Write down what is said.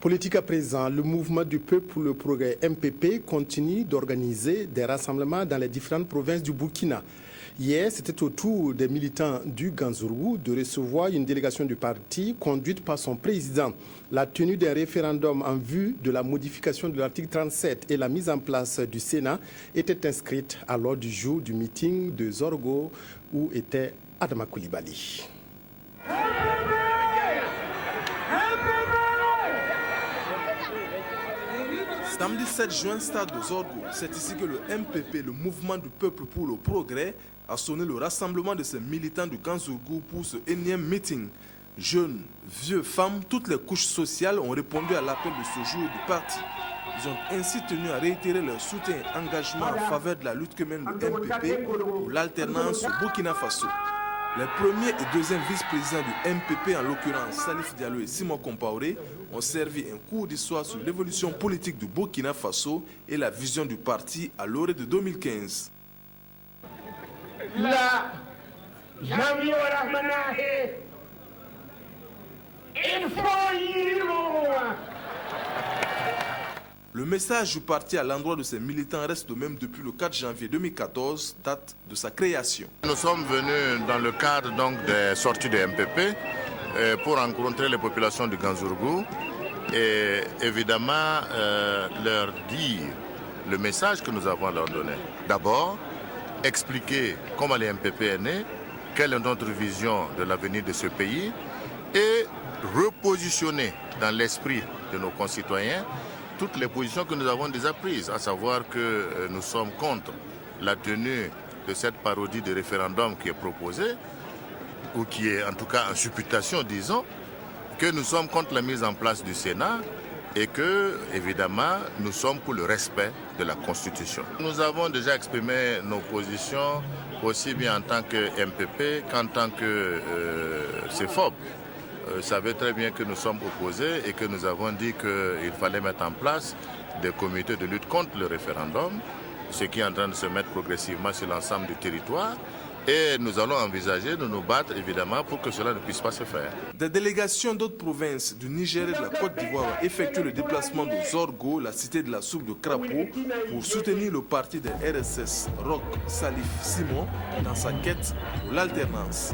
Politique à présent, le mouvement du peuple pour le progrès MPP continue d'organiser des rassemblements dans les différentes provinces du Burkina. Hier, c'était au tour des militants du Ganzourou de recevoir une délégation du parti conduite par son président. La tenue d'un référendum en vue de la modification de l'article 37 et la mise en place du Sénat était inscrite à l'ordre du jour du meeting de Zorgo où était Adama Koulibaly. Samedi 7 juin, stade de Zorgo, c'est ici que le MPP, le mouvement du peuple pour le progrès, a sonné le rassemblement de ses militants du Ganzourou pour ce énième meeting. Jeunes, vieux, femmes, toutes les couches sociales ont répondu à l'appel de ce jour du parti. Ils ont ainsi tenu à réitérer leur soutien et engagement en faveur de la lutte que mène le MPP pour l'alternance au Burkina Faso. Les premiers et deuxièmes vice-présidents du MPP, en l'occurrence Salif Diallo et Simon Compaoré, ont servi un cours d'histoire sur l'évolution politique du Burkina Faso et la vision du parti à l'orée de 2015. Le message du parti à l'endroit de ses militants reste le même depuis le 4 janvier 2014, date de sa création. Nous sommes venus dans le cadre donc des sorties de MPP pour rencontrer les populations du Ganzourou et évidemment leur dire le message que nous avons à leur donner. D'abord, expliquer comment le MPP est né, quelle est notre vision de l'avenir de ce pays et repositionner dans l'esprit de nos concitoyens toutes les positions que nous avons déjà prises, à savoir que nous sommes contre la tenue de cette parodie de référendum qui est proposée, ou qui est en tout cas en supputation, disons, que nous sommes contre la mise en place du Sénat et que, évidemment, nous sommes pour le respect de la Constitution. Nous avons déjà exprimé nos positions aussi bien en tant que MPP qu'en tant que CEFOP. Vous savez très bien que nous sommes opposés et que nous avons dit qu'il fallait mettre en place des comités de lutte contre le référendum, ce qui est en train de se mettre progressivement sur l'ensemble du territoire. Et nous allons envisager de nous battre évidemment pour que cela ne puisse pas se faire. Des délégations d'autres provinces du Niger et de la Côte d'Ivoire ont effectué le déplacement de Zorgo, la cité de la soupe de crapaud, pour soutenir le parti des RSS Roch Salif Simon dans sa quête pour l'alternance.